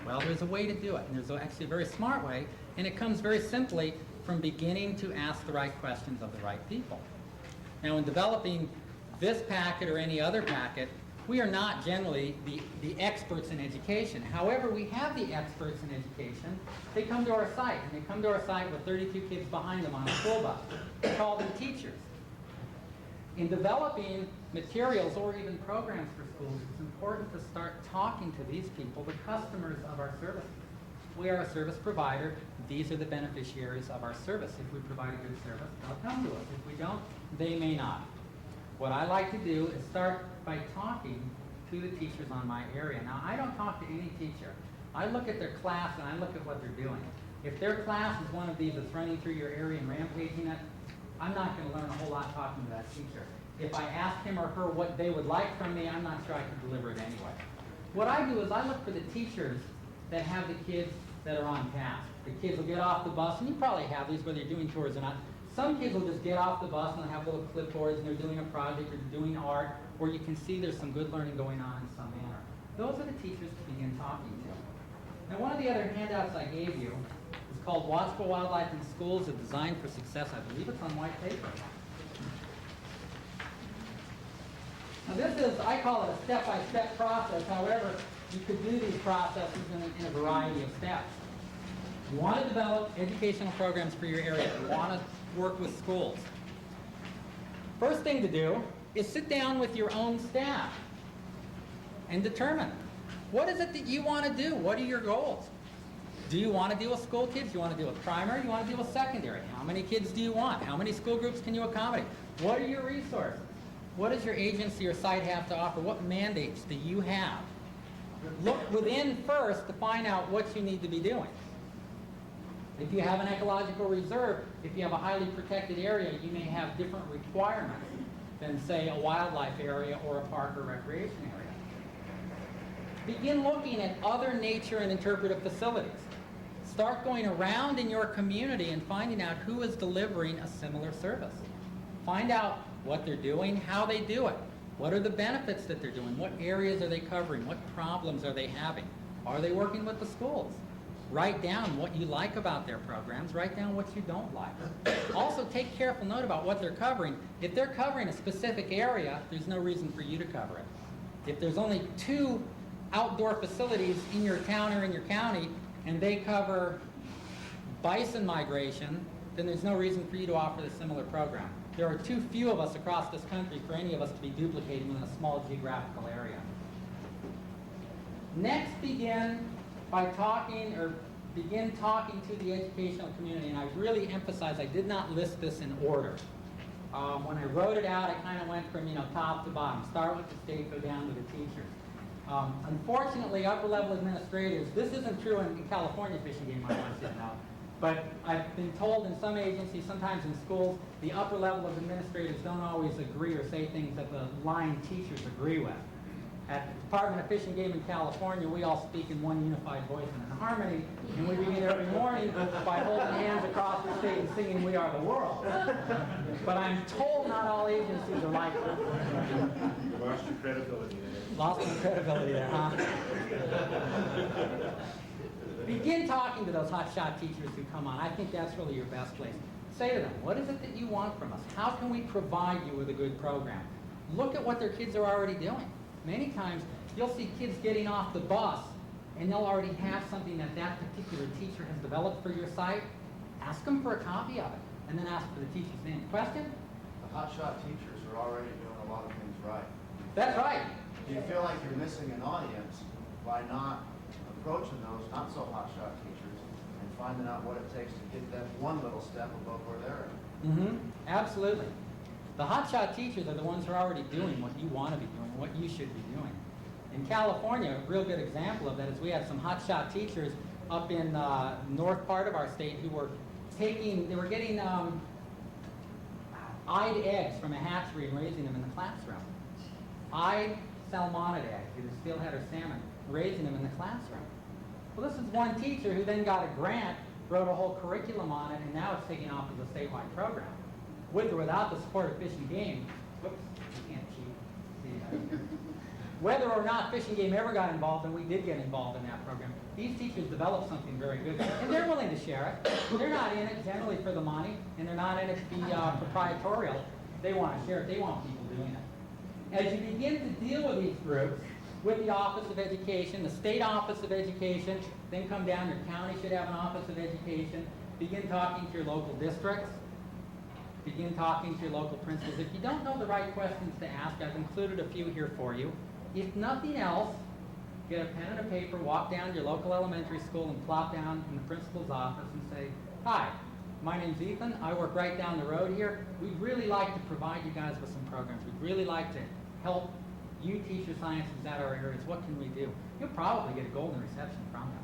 [SPEAKER 2] Well, there's a way to do it, and there's actually a very smart way, and it comes very simply from beginning to ask the right questions of the right people. Now, in developing this packet or any other packet, we are not generally the experts in education. However, we have the experts in education. They come to our site, and they come to our site with 32 kids behind them on a school bus. We call them teachers. In developing materials or even programs for schools, it's important to start talking to these people, the customers of our services. We are a service provider. These are the beneficiaries of our service. If we provide a good service, they'll come to us. If we don't, they may not. What I like to do is start by talking to the teachers on my area. Now, I don't talk to any teacher. I look at their class and I look at what they're doing. If their class is one of these that's running through your area and rampaging it, I'm not going to learn a whole lot talking to that teacher. If I ask him or her what they would like from me, I'm not sure I can deliver it anyway. What I do is I look for the teachers that have the kids that are on task. The kids will get off the bus, and you probably have these whether you're doing tours or not. Some kids will just get off the bus and have little clipboards and they're doing a project or doing art, where you can see there's some good learning going on in some manner. Those are the teachers to begin talking to. Now, one of the other handouts I gave you is called Watchable Wildlife in Schools, a Design for Success. I believe it's on white paper. Now this is, I call it a step-by-step process. However, you could do these processes in a variety of steps. You want to develop educational programs for your area. You want to work with schools. First thing to do is sit down with your own staff and determine, what is it that you want to do? What are your goals? Do you want to deal with school kids? Do you want to deal with primary? Do you want to deal with secondary? How many kids do you want? How many school groups can you accommodate? What are your resources? What does your agency or site have to offer? What mandates do you have? Look within first to find out what you need to be doing. If you have an ecological reserve, if you have a highly protected area, you may have different requirements than, say, a wildlife area or a park or recreation area. Begin looking at other nature and interpretive facilities. Start going around in your community and finding out who is delivering a similar service. Find out what they're doing, how they do it. What are the benefits that they're doing? What areas are they covering? What problems are they having? Are they working with the schools? Write down what you like about their programs. Write down what you don't like. Also, take careful note about what they're covering. If they're covering a specific area, there's no reason for you to cover it. If there's only 2 outdoor facilities in your town or in your county, and they cover bison migration, then there's no reason for you to offer a similar program. There are too few of us across this country for any of us to be duplicating in a small geographical area. Next, begin talking to the educational community, and I really emphasize, I did not list this in order. When I wrote it out, I kind of went from top to bottom. Start with the state, go down to the teachers. Unfortunately, upper level administrators, this isn't true in California fishing game, I want you to know, but I've been told in some agencies, sometimes in schools, the upper level of administrators don't always agree or say things that the line teachers agree with. At the Department of Fish and Game in California, we all speak in one unified voice and in harmony, and we begin every morning by holding hands across the state and singing "We Are the World." But I'm told not all agencies are like that.
[SPEAKER 10] You lost your credibility there.
[SPEAKER 2] Lost my credibility there, huh? Begin talking to those hotshot teachers who come on. I think that's really your best place. Say to them, what is it that you want from us? How can we provide you with a good program? Look at what their kids are already doing. Many times, you'll see kids getting off the bus, and they'll already have something that particular teacher has developed for your site. Ask them for a copy of it, and then ask for the teacher's name. Question?
[SPEAKER 1] The hotshot teachers are already doing a lot of things right.
[SPEAKER 2] That's right.
[SPEAKER 1] Do you feel like you're missing an audience by not approaching those not so hotshot teachers and finding out what it takes to get them one little step above where they're at?
[SPEAKER 2] Absolutely. The hotshot teachers are the ones who are already doing what you want to be doing, what you should be doing. In California, a real good example of that is we had some hotshot teachers up in north part of our state who were they were getting eyed eggs from a hatchery and raising them in the classroom. Eyed salmonid eggs, either steelhead or salmon, raising them in the classroom. Well, this is one teacher who then got a grant, wrote a whole curriculum on it, and now it's taking off as a statewide program. With or without the support of Fish and Game, whoops, you can't cheat. Whether or not Fish and Game ever got involved, and we did get involved in that program, these teachers developed something very good, and they're willing to share it. They're not in it generally for the money, and they're not in it to be proprietorial. They want to share it. They want people doing it. As you begin to deal with these groups, with the Office of Education, the State Office of Education, then come down, your county should have an Office of Education, begin talking to your local districts, begin talking to your local principals. If you don't know the right questions to ask, I've included a few here for you. If nothing else, get a pen and a paper, walk down to your local elementary school and plop down in the principal's office and say, "Hi, my name's Ethan. I work right down the road here. We'd really like to provide you guys with some programs. We'd really like to help you teach your sciences at our areas. What can we do?" You'll probably get a golden reception from them.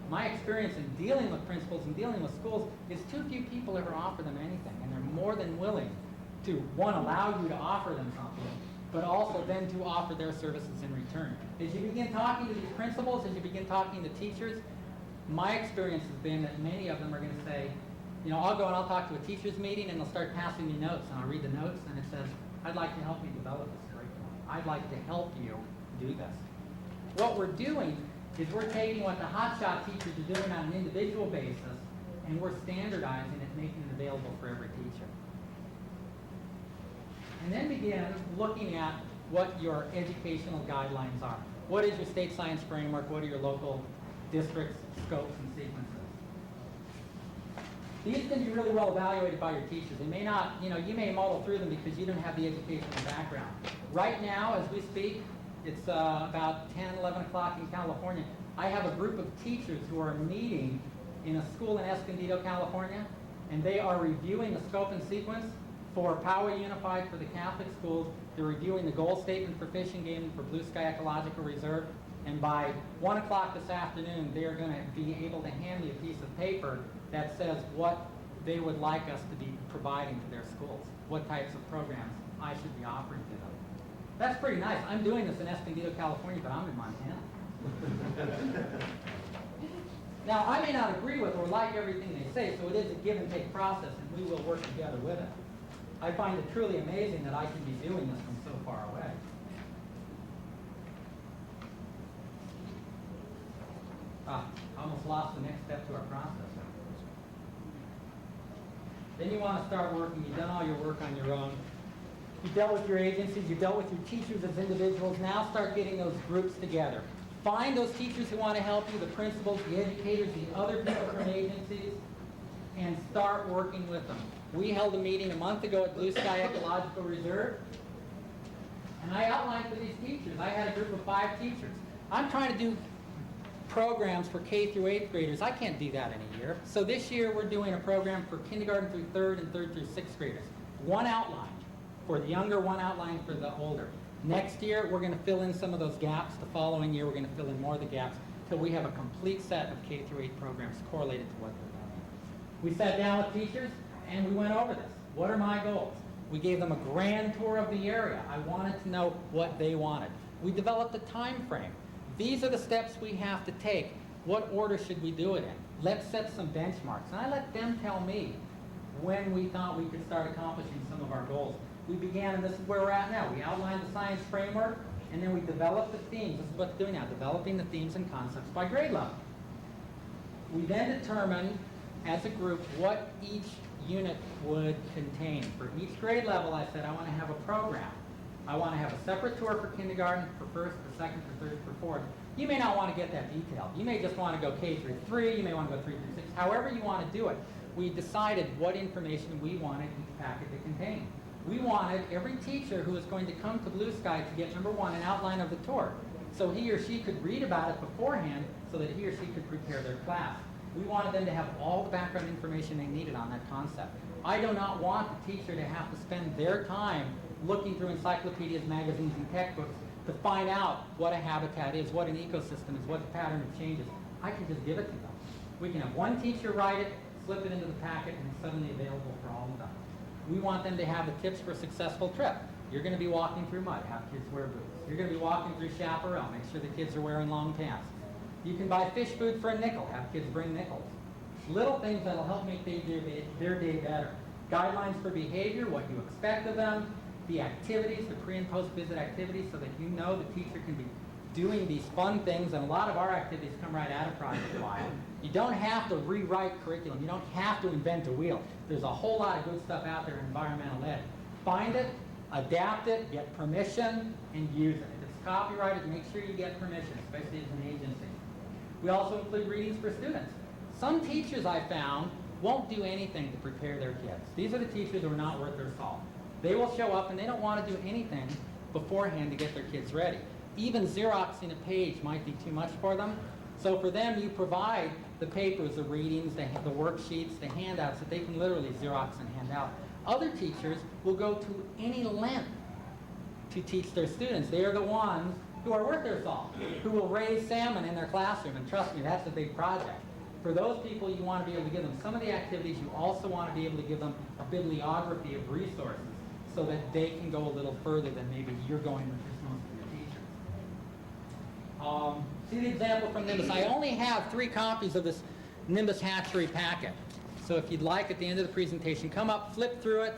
[SPEAKER 2] My experience in dealing with principals and dealing with schools is too few people ever offer them anything, and they're more than willing to, one, allow you to offer them something, but also then to offer their services in return. As you begin talking to these principals, as you begin talking to teachers, my experience has been that many of them are going to say, you know, I'll go and I'll talk to a teacher's meeting and they'll start passing me notes, and I'll read the notes and it says, "I'd like to help you develop this curriculum. I'd like to help you do this." What we're doing is we're taking what the hotshot teachers are doing on an individual basis and we're standardizing it, making it available for every teacher. And then begin looking at what your educational guidelines are. What is your state science framework? What are your local districts, scopes, and sequences? These can be really well evaluated by your teachers. They may not, you may muddle through them because you don't have the educational background. Right now, as we speak, it's about 10, 11 o'clock in California. I have a group of teachers who are meeting in a school in Escondido, California, and they are reviewing the scope and sequence for Poway Unified for the Catholic schools. They're reviewing the goal statement for Fish and Game for Blue Sky Ecological Reserve, and by 1 o'clock this afternoon, they are going to be able to hand me a piece of paper that says what they would like us to be providing to their schools, what types of programs I should be offering to them. That's pretty nice. I'm doing this in Escondido, California, but I'm in Montana. Now, I may not agree with or like everything they say, so it is a give and take process, and we will work together with it. I find it truly amazing that I can be doing this from so far away. I almost lost the next step to our process. Then you want to start working. You've done all your work on your own. You dealt with your agencies. You dealt with your teachers as individuals. Now start getting those groups together. Find those teachers who want to help you, the principals, the educators, the other people from agencies, and start working with them. We held a meeting a month ago at Blue Sky Ecological Reserve, and I outlined for these teachers. I had a group of 5 teachers. I'm trying to do programs for K through 8th graders. I can't do that in a year. So this year we're doing a program for kindergarten through 3rd and 3rd through 6th graders. One outline for the younger, one outline for the older. Next year we're going to fill in some of those gaps. The following year we're going to fill in more of the gaps until we have a complete set of K through 8 programs correlated to what they're doing. We sat down with teachers and we went over this. What are my goals? We gave them a grand tour of the area. I wanted to know what they wanted. We developed a time frame. These are the steps we have to take. What order should we do it in? Let's set some benchmarks. And I let them tell me when we thought we could start accomplishing some of our goals. We began, and this is where we're at now. We outlined the science framework, and then we developed the themes. This is what we're doing now, developing the themes and concepts by grade level. We then determined, as a group, what each unit would contain. For each grade level, I said, I want to have a program. I want to have a separate tour for kindergarten, for 1st, for 2nd, for 3rd, for 4th. You may not want to get that detailed. You may just want to go K through 3. You may want to go 3 through 6. However you want to do it. We decided what information we wanted each packet to contain. We wanted every teacher who was going to come to Blue Sky to get, number 1, an outline of the tour. So he or she could read about it beforehand so that he or she could prepare their class. We wanted them to have all the background information they needed on that concept. I do not want the teacher to have to spend their time looking through encyclopedias, magazines, and textbooks to find out what a habitat is, what an ecosystem is, what the pattern of change is. I can just give it to them. We can have one teacher write it, slip it into the packet, and it's suddenly available for all of them. We want them to have the tips for a successful trip. You're going to be walking through mud, have kids wear boots. You're going to be walking through chaparral, make sure the kids are wearing long pants. You can buy fish food for a nickel, have kids bring nickels. Little things that'll help make their day better. Guidelines for behavior, what you expect of them, the activities, the pre and post visit activities, so that you know the teacher can be doing these fun things, and a lot of our activities come right out of Project Wild. You don't have to rewrite curriculum. You don't have to invent a wheel. There's a whole lot of good stuff out there in environmental ed. Find it, adapt it, get permission, and use it. If it's copyrighted, make sure you get permission, especially as an agency. We also include readings for students. Some teachers I found won't do anything to prepare their kids. These are the teachers who are not worth their salt. They will show up and they don't want to do anything beforehand to get their kids ready. Even Xeroxing a page might be too much for them. So for them, you provide the papers, the readings, the worksheets, the handouts that they can literally Xerox and hand out. Other teachers will go to any length to teach their students. They are the ones who are worth their salt, who will raise salmon in their classroom, and trust me, that's a big project. For those people, you want to be able to give them some of the activities. You also want to be able to give them a bibliography of resources so that they can go a little further than maybe you're going with just most of your teachers. See the example from Nimbus. I only have 3 copies of this Nimbus Hatchery packet. So if you'd like, at the end of the presentation, come up, flip through it.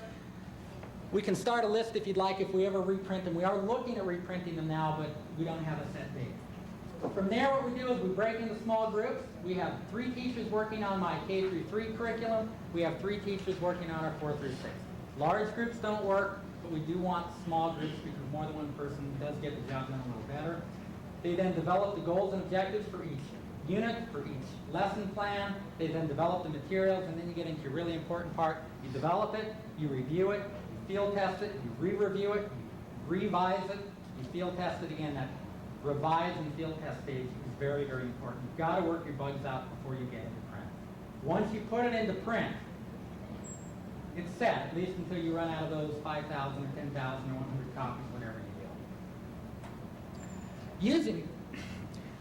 [SPEAKER 2] We can start a list if you'd like, if we ever reprint them. We are looking at reprinting them now, but we don't have a set date. From there, what we do is we break into small groups. We have 3 teachers working on my K-3 curriculum. We have 3 teachers working on our 4-6. Large groups don't work, but we do want small groups because more than one person does get the job done a little better. They then develop the goals and objectives for each unit, for each lesson plan. They then develop the materials, and then you get into your really important part. You develop it, you review it, you field test it, you re-review it, you revise it, you field test it again. That revise and field test stage is very, very important. You've got to work your bugs out before you get into print. Once you put it into print, it's set, at least until you run out of those 5,000 or 10,000 or 100 copies, whatever you do.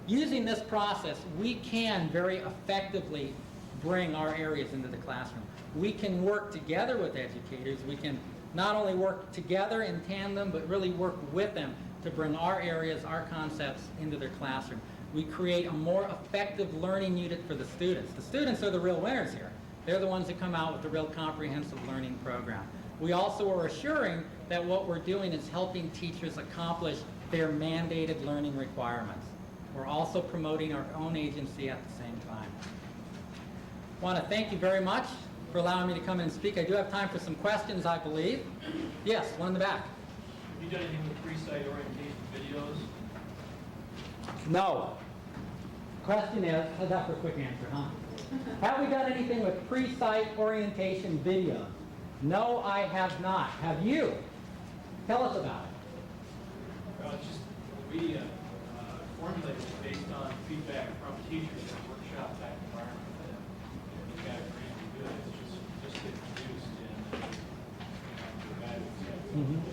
[SPEAKER 2] Using this process, we can very effectively bring our areas into the classroom. We can work together with educators. We can not only work together in tandem, but really work with them to bring our areas, our concepts into their classroom. We create a more effective learning unit for the students. The students are the real winners here. They're the ones that come out with the real comprehensive learning program. We also are assuring that what we're doing is helping teachers accomplish their mandated learning requirements. We're also promoting our own agency at the same time. I want to thank you very much for allowing me to come in and speak. I do have time for some questions, I believe. Yes, one in the back.
[SPEAKER 11] Have you done anything with pre-site orientation videos?
[SPEAKER 2] No. Question is, how's that for a quick answer, huh? Have we done anything with pre-site orientation videos? No, I have not. Have you? Tell us about it.
[SPEAKER 11] Well, it's just, we formulated it based on feedback from teachers in a workshop type environment that we got pretty good. It's just getting produced in the guidance.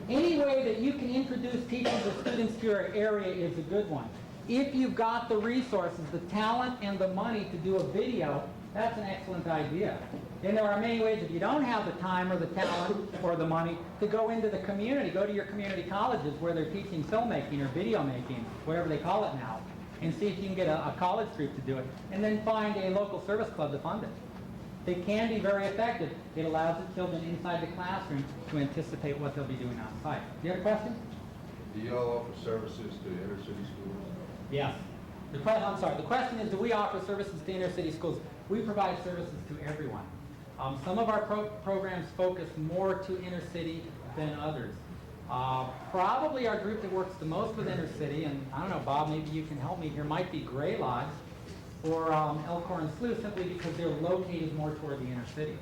[SPEAKER 2] Any way that you can introduce teachers or students to your area is a good one. If you've got the resources, the talent, and the money to do a video, that's an excellent idea. And there are many ways, if you don't have the time or the talent or the money, to go into the community, go to your community colleges where they're teaching filmmaking or video making, whatever they call it now, and see if you can get a college group to do it, and then find a local service club to fund it. They can be very effective. It allows the children inside the classroom to anticipate what they'll be doing outside. Do you have a question?
[SPEAKER 7] Do y'all offer services to inner city schools?
[SPEAKER 2] Yes. I'm sorry. The question is, do we offer services to inner city schools? We provide services to everyone. Some of our programs focus more to inner city than others. Probably our group that works the most with inner city, and I don't know, Bob, maybe you can help me here, might be Gray Lodge or Elkhorn Slough, simply because they're located more toward the inner city.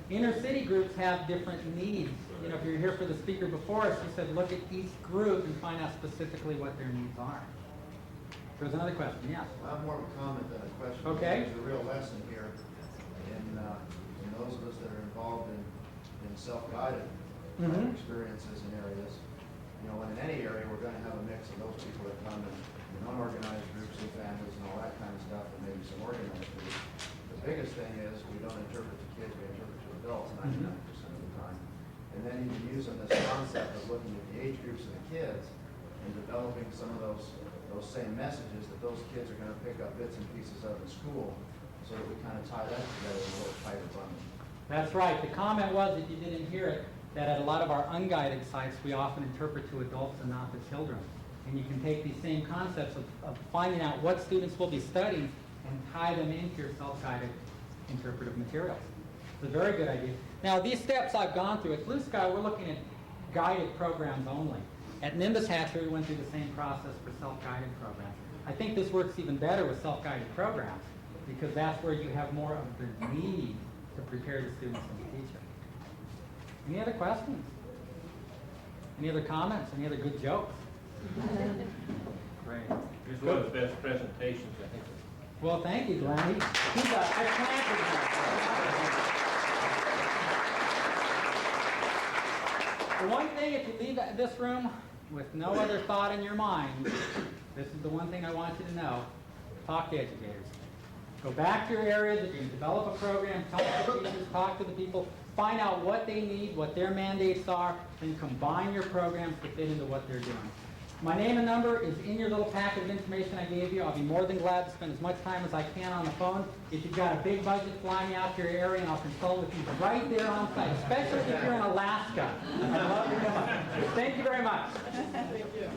[SPEAKER 2] Inner city groups have different needs. You know, if you're here for the speaker before us, she said look at each group and find out specifically what their needs are. There's another question, yes.
[SPEAKER 1] I have more of a comment than a question.
[SPEAKER 2] Okay.
[SPEAKER 1] There's a real lesson here in those of us that are involved in self-guided
[SPEAKER 2] Mhm.
[SPEAKER 1] experiences in areas. You know, and in any area, we're gonna have a mix of those people that come in unorganized groups and families and all that kind of stuff, and maybe some organized groups. The biggest thing is we don't interpret to kids, we interpret to adults 99% of the time. And then even using this concept of looking at the age groups of the kids and developing some of those same messages that those kids are gonna pick up bits and pieces of in school, so that we kind of tie that together in a little tighter bundle.
[SPEAKER 2] That's right. The comment was, if you didn't hear it, that at a lot of our unguided sites, we often interpret to adults and not the children. And you can take these same concepts of finding out what students will be studying and tie them into your self-guided interpretive materials. It's a very good idea. Now, these steps I've gone through, at Blue Sky, we're looking at guided programs only. At Nimbus Hatchery, we went through the same process for self-guided programs. I think this works even better with self-guided programs because that's where you have more of the need to prepare the students and the teacher. Any other questions? Any other comments? Any other good jokes? Great.
[SPEAKER 10] Here's one of the best presentations, I think.
[SPEAKER 2] Well, thank you, Glenn. I planted that. The one thing, if you leave this room with no other thought in your mind, this is the one thing I want you to know. Talk to educators. Go back to your areas, if you can develop a program, talk to the teachers, talk to the people, find out what they need, what their mandates are, and combine your programs to fit into what they're doing. My name and number is in your little packet of information I gave you. I'll be more than glad to spend as much time as I can on the phone. If you've got a big budget, fly me out to your area and I'll consult with you right there on site, especially if you're in Alaska. I'd love to come up. Thank you very much.
[SPEAKER 3] Thank you.